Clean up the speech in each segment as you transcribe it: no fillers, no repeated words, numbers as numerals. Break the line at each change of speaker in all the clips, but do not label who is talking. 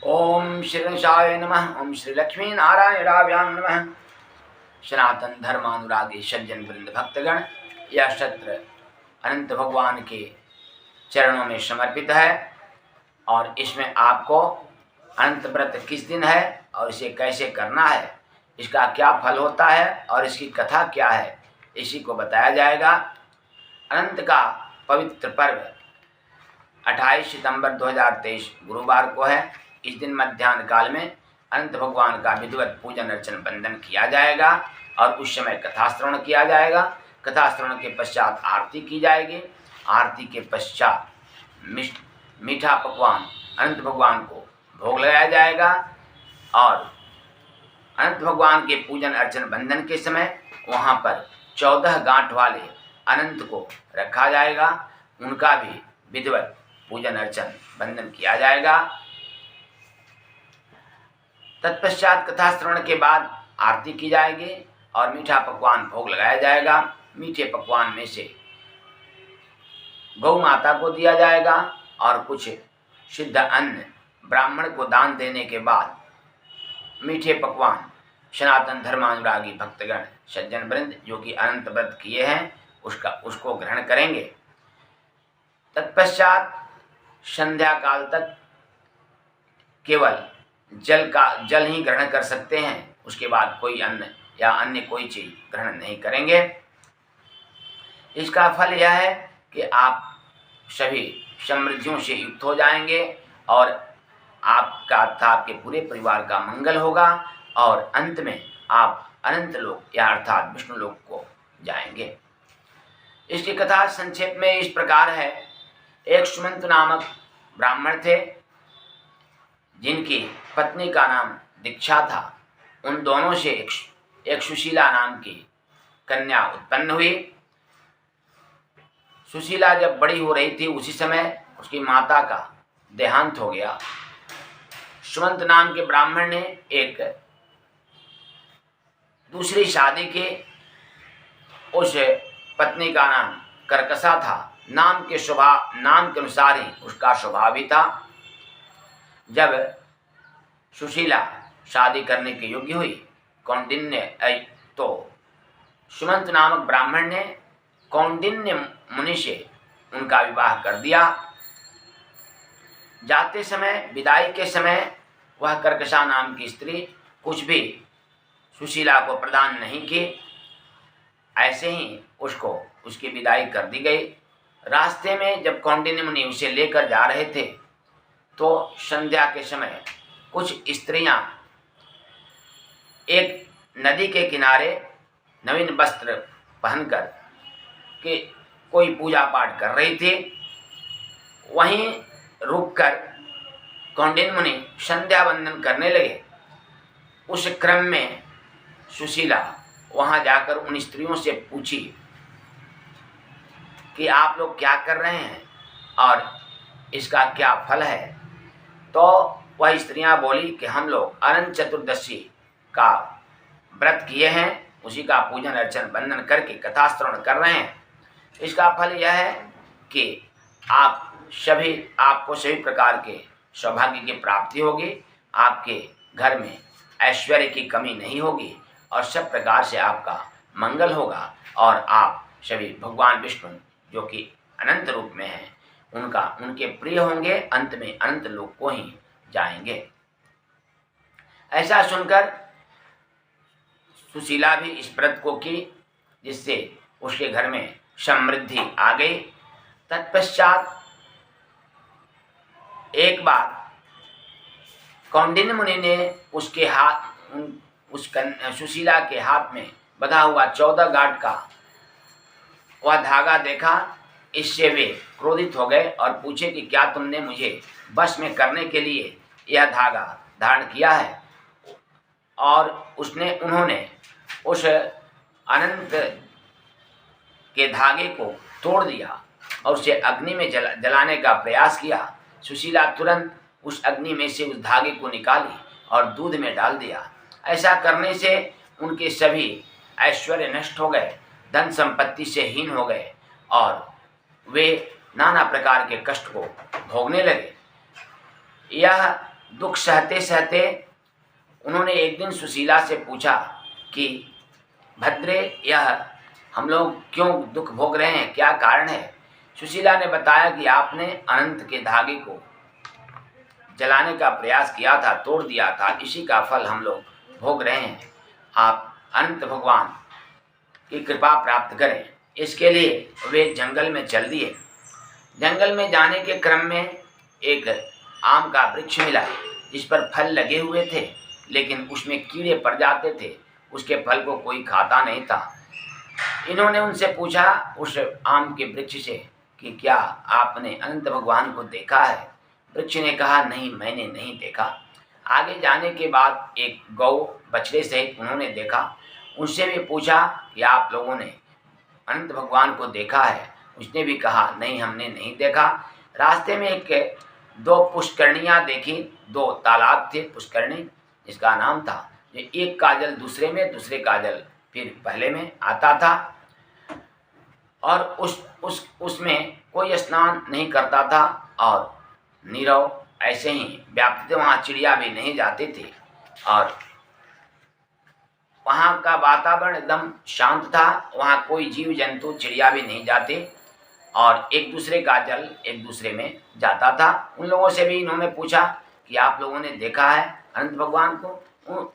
ओम श्री गणेशाय नमः। ओम श्री लक्ष्मी नारायणाभ्यां नमः। सनातन धर्मानुरागी सज्जन वृंद भक्तगण, यह सत्र अनंत भगवान के चरणों में समर्पित है और इसमें आपको अनंत व्रत किस दिन है और इसे कैसे करना है, इसका क्या फल होता है और इसकी कथा क्या है, इसी को बताया जाएगा। अनंत का पवित्र पर्व 28 सितंबर 2023 गुरुवार को है। इस दिन मध्याह्न काल में अनंत भगवान का विधिवत पूजन अर्चन बंदन किया जाएगा और उस समय कथा श्रवण किया जाएगा। कथा श्रवण के पश्चात आरती की जाएगी। आरती के पश्चात मीठा पकवान अनंत भगवान को भोग लगाया जाएगा और अनंत भगवान के पूजन अर्चन बंधन के समय वहाँ पर 14 गांठ वाले अनंत को रखा जाएगा। उनका भी विधिवत पूजन अर्चन बंधन किया जाएगा। तत्पश्चात कथा श्रवण के बाद आरती की जाएगी और मीठा पकवान भोग लगाया जाएगा। मीठे पकवान में से गौ माता को दिया जाएगा और कुछ सिद्ध अन्न ब्राह्मण को दान देने के बाद मीठे पकवान सनातन धर्मानुरागी भक्तगण सज्जन वृंद जो कि अनंत व्रत किए हैं उसको ग्रहण करेंगे। तत्पश्चात संध्या काल तक केवल जल ही ग्रहण कर सकते हैं। उसके बाद कोई अन्न या अन्य कोई चीज ग्रहण नहीं करेंगे। इसका फल यह है कि आप सभी समृद्धियों से युक्त हो जाएंगे और आपका तथा आपके पूरे परिवार का मंगल होगा और अंत में आप अनंत लोक या अर्थात विष्णु लोक को जाएंगे। इसकी कथा संक्षेप में इस प्रकार है। एक सुमंत नामक ब्राह्मण थे जिनकी पत्नी का नाम दीक्षा था। उन दोनों से एक सुशीला नाम की कन्या उत्पन्न हुई। सुशीला जब बड़ी हो रही थी उसी समय उसकी माता का देहांत हो गया। सुमंत नाम के ब्राह्मण ने एक दूसरी शादी की। उस पत्नी का नाम कर्कशा था। नाम के अनुसार ही उसका स्वभाव भी था। जब सुशीला शादी करने के योग्य हुई कौंडिन्य तो सुमंत नामक ब्राह्मण ने कौंडिन्य मुनि से उनका विवाह कर दिया। जाते समय विदाई के समय वह कर्कशा नाम की स्त्री कुछ भी सुशीला को प्रदान नहीं की। ऐसे ही उसको उसकी विदाई कर दी गई। रास्ते में जब कौंडिन्य मुनि उसे लेकर जा रहे थे तो संध्या के समय कुछ स्त्रियां एक नदी के किनारे नवीन वस्त्र पहनकर के कोई पूजा पाठ कर रही थी। वहीं रुककर कौंडिन्य मुनि संध्या वंदन करने लगे। उस क्रम में सुशीला वहां जाकर उन स्त्रियों से पूछी कि आप लोग क्या कर रहे हैं और इसका क्या फल है। तो वह स्त्रियां बोली कि हम लोग अनंत चतुर्दशी का व्रत किए हैं, उसी का पूजन अर्चन बंधन करके कथा श्रवण कर रहे हैं। इसका फल यह है कि आपको सभी प्रकार के सौभाग्य की प्राप्ति होगी। आपके घर में ऐश्वर्य की कमी नहीं होगी और सब प्रकार से आपका मंगल होगा और आप सभी भगवान विष्णु जो कि अनंत रूप में हैं उनके प्रिय होंगे। अंत में अनंत लोक को ही जाएंगे। ऐसा सुनकर सुशीला भी इस व्रत को की जिससे उसके घर में समृद्धि आ गई। तत्पश्चात एक बार कौंडिन्य मुनि ने उसके सुशीला के हाथ में बंधा हुआ 14 गांठ का वह धागा देखा। इससे वे क्रोधित हो गए और पूछे कि क्या तुमने मुझे वश में करने के लिए यह धागा धारण किया है। और उन्होंने उस अनंत के धागे को तोड़ दिया और उसे अग्नि में जलाने का प्रयास किया। सुशीला तुरंत उस अग्नि में से उस धागे को निकाली और दूध में डाल दिया। ऐसा करने से उनके सभी ऐश्वर्य नष्ट हो गए, धन संपत्ति से हीन हो गए और वे नाना प्रकार के कष्ट को भोगने लगे। यह दुख सहते सहते उन्होंने एक दिन सुशीला से पूछा कि भद्रे, यह हम लोग क्यों दुख भोग रहे हैं, क्या कारण है? सुशीला ने बताया कि आपने अनंत के धागे को जलाने का प्रयास किया था, तोड़ दिया था, इसी का फल हम लोग भोग रहे हैं। आप अनंत भगवान की कृपा प्राप्त करें। इसके लिए वे जंगल में चल दिए। जंगल में जाने के क्रम में एक आम का वृक्ष मिला जिस पर फल लगे हुए थे, लेकिन उसमें कीड़े पड़ जाते थे, उसके फल को कोई खाता नहीं था। इन्होंने उनसे पूछा, उस आम के वृक्ष से, कि क्या आपने अनंत भगवान को देखा है? वृक्ष ने कहा, नहीं, मैंने नहीं देखा। आगे जाने के बाद एक गौ बछड़े सहित उन्होंने देखा। उनसे भी पूछा कि आप लोगों ने अनंत भगवान को देखा है? उसने भी कहा, नहीं, हमने नहीं देखा। रास्ते में एक दो पुष्करणियाँ देखी, दो तालाब थे पुष्करणी, जिसका नाम था, एक का जल दूसरे में, दूसरे का जल फिर पहले में आता था, और उसमें कोई स्नान नहीं करता था और नीरव ऐसे ही व्याप्त थे। वहाँ चिड़िया भी नहीं जाते थे और वहाँ का वातावरण एकदम शांत था। वहाँ कोई जीव जंतु चिड़िया भी नहीं जाते और एक दूसरे का जल एक दूसरे में जाता था। उन लोगों से भी इन्होंने पूछा कि आप लोगों ने देखा है अनंत भगवान को?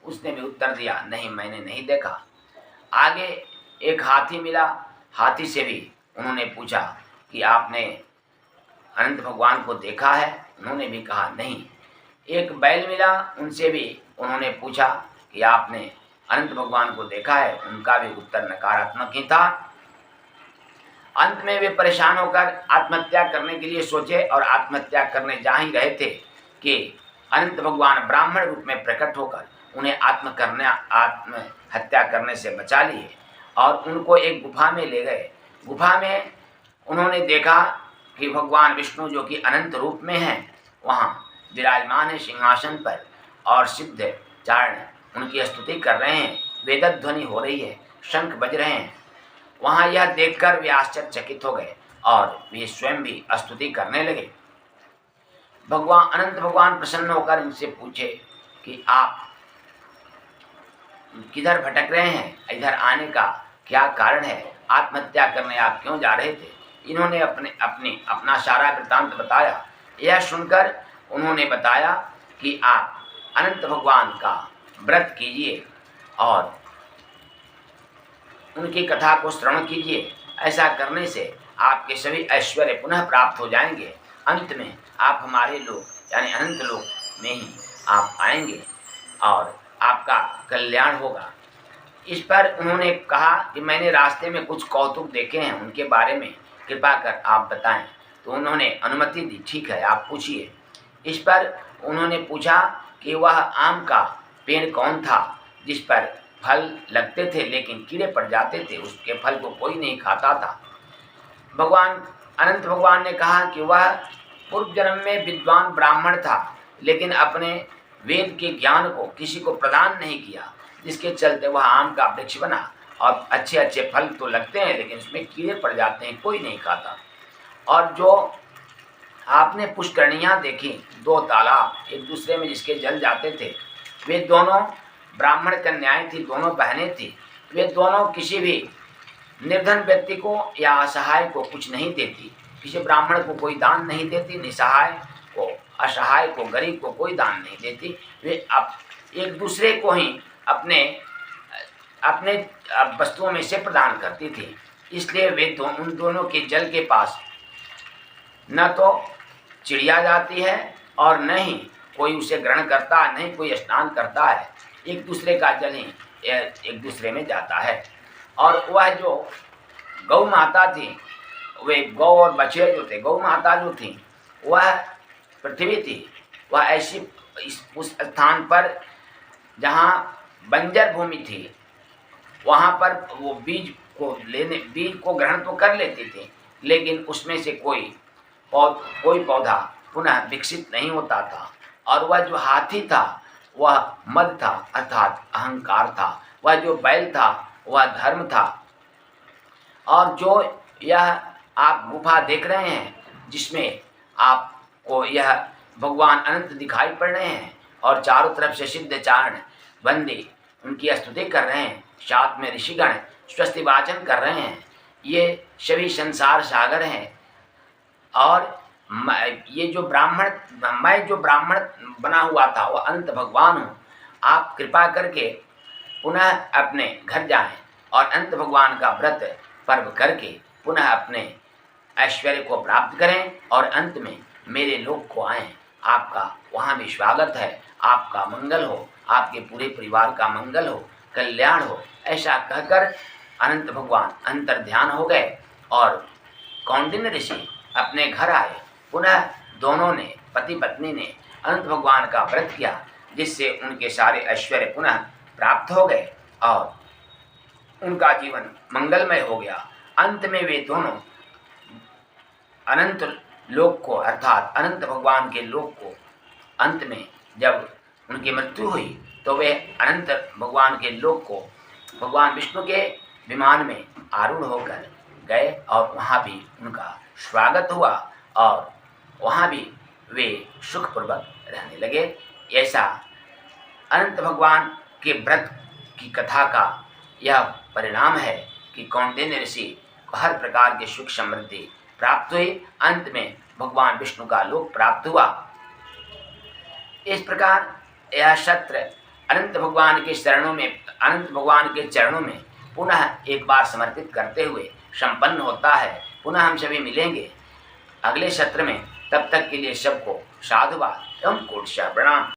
उसने भी उत्तर दिया, नहीं, मैंने नहीं देखा। आगे एक हाथी मिला। हाथी से भी उन्होंने पूछा कि आपने अनंत भगवान को देखा है? उन्होंने भी कहा, नहीं। एक बैल मिला। उनसे भी उन्होंने पूछा कि आपने अनंत भगवान को देखा है? उनका भी उत्तर नकारात्मक ही था। अंत में वे परेशान होकर आत्महत्या करने के लिए सोचे और आत्महत्या करने जा ही रहे थे कि अनंत भगवान ब्राह्मण रूप में प्रकट होकर उन्हें आत्महत्या करने से बचा लिए और उनको एक गुफा में ले गए। गुफा में उन्होंने देखा कि भगवान विष्णु, जो कि अनंत रूप में हैं, वहाँ विराजमान है सिंहासन पर और सिद्ध चारण उनकी स्तुति कर रहे हैं। वेदध्वनि हो रही है, शंख बज रहे हैं। वहाँ यह देखकर वे आश्चर्यचकित हो गए और वे स्वयं भी स्तुति करने लगे। अनंत भगवान प्रसन्न होकर इनसे पूछे कि आप किधर भटक रहे हैं, इधर आने का क्या कारण है, आत्महत्या करने आप क्यों जा रहे थे? इन्होंने अपना सारा वृत्तांत बताया। यह सुनकर उन्होंने बताया कि आप अनंत भगवान का व्रत कीजिए और उनकी कथा को श्रवण कीजिए। ऐसा करने से आपके सभी ऐश्वर्य पुनः प्राप्त हो जाएंगे। अंत में आप हमारे लोग यानी अनंत लोक में ही आप आएंगे और आपका कल्याण होगा। इस पर उन्होंने कहा कि मैंने रास्ते में कुछ कौतुक देखे हैं, उनके बारे में कृपा कर आप बताएं। तो उन्होंने अनुमति दी, ठीक है, आप पूछिए। इस पर उन्होंने पूछा कि वह आम का पेड़ कौन था जिस पर फल लगते थे लेकिन कीड़े पड़ जाते थे, उसके फल को कोई नहीं खाता था। अनंत भगवान ने कहा कि वह पूर्व जन्म में विद्वान ब्राह्मण था, लेकिन अपने वेद के ज्ञान को किसी को प्रदान नहीं किया, जिसके चलते वह आम का वृक्ष बना और अच्छे अच्छे फल तो लगते हैं लेकिन उसमें कीड़े पड़ जाते हैं, कोई नहीं खाता। और जो आपने पुष्करणियाँ देखी, दो तालाब एक दूसरे में जिसके जल जाते थे, वे दोनों ब्राह्मण कन्याएं थी, दोनों बहनें थी। वे दोनों किसी भी निर्धन व्यक्ति को या असहाय को कुछ नहीं देती। किसी ब्राह्मण को कोई दान नहीं देती, निसहाय को, असहाय को, गरीब को कोई दान नहीं देती। वे एक दूसरे को ही अपने वस्तुओं में से प्रदान करती थी। इसलिए वे उन दोनों के जल के पास न तो चिड़िया जाती है और न ही कोई उसे ग्रहण करता है, नहीं कोई स्नान करता है। एक दूसरे का जल ही एक दूसरे में जाता है। और वह जो गौ माता थी, वे गौ और बछड़े जो थे, गौ माता जो थी वह पृथ्वी थी। वह ऐसी उस स्थान पर जहाँ बंजर भूमि थी, वहाँ पर वो बीज को ग्रहण तो कर लेती थी, लेकिन उसमें से कोई पौधा पुनः विकसित नहीं होता था। और वह जो हाथी था वह मद था, अर्थात अहंकार था। वह जो बैल था वह धर्म था। और जो यह आप गुफा देख रहे हैं जिसमें आपको यह भगवान अनंत दिखाई पड़ रहे हैं और चारों तरफ से सिद्ध चारण बंदे उनकी स्तुति कर रहे हैं। साथ में ऋषिगण स्वस्ति वाचन कर रहे हैं। ये सभी संसार सागर हैं और ये जो ब्राह्मण, मैं जो ब्राह्मण बना हुआ था वो अनंत भगवान हूँ। आप कृपा करके पुनः अपने घर जाएं और अनंत भगवान का व्रत पर्व करके पुनः अपने ऐश्वर्य को प्राप्त करें और अंत में मेरे लोक को आएं। आपका वहाँ भी स्वागत है। आपका मंगल हो, आपके पूरे परिवार का मंगल हो, कल्याण हो। ऐसा कहकर अनंत भगवान अंतर ध्यान हो गए और कौंडिन्य ऋषि अपने घर आए। पुनः दोनों ने, पति पत्नी ने अनंत भगवान का व्रत किया, जिससे उनके सारे ऐश्वर्य पुनः प्राप्त हो गए और उनका जीवन मंगलमय हो गया। अंत में वे दोनों अनंत लोक को, अर्थात अनंत भगवान के लोक को, अंत में जब उनकी मृत्यु हुई तो वे अनंत भगवान के लोक को भगवान विष्णु के विमान में आरूढ़ होकर गए और वहाँ भी उनका स्वागत हुआ और वहाँ भी वे सुखपूर्वक रहने लगे। ऐसा अनंत भगवान के व्रत की कथा का यह परिणाम है कि कौंडिन्य ऋषि को हर प्रकार की सुख समृद्धि प्राप्त हुई। अंत में भगवान विष्णु का लोक प्राप्त हुआ। इस प्रकार यह सत्र अनंत भगवान के शरणों में, अनंत भगवान के चरणों में पुनः एक बार समर्पित करते हुए संपन्न होता है। पुनः हम सभी मिलेंगे अगले सत्र में। तब तक के लिए सबको साधुवाद एवं कोटि प्रणाम।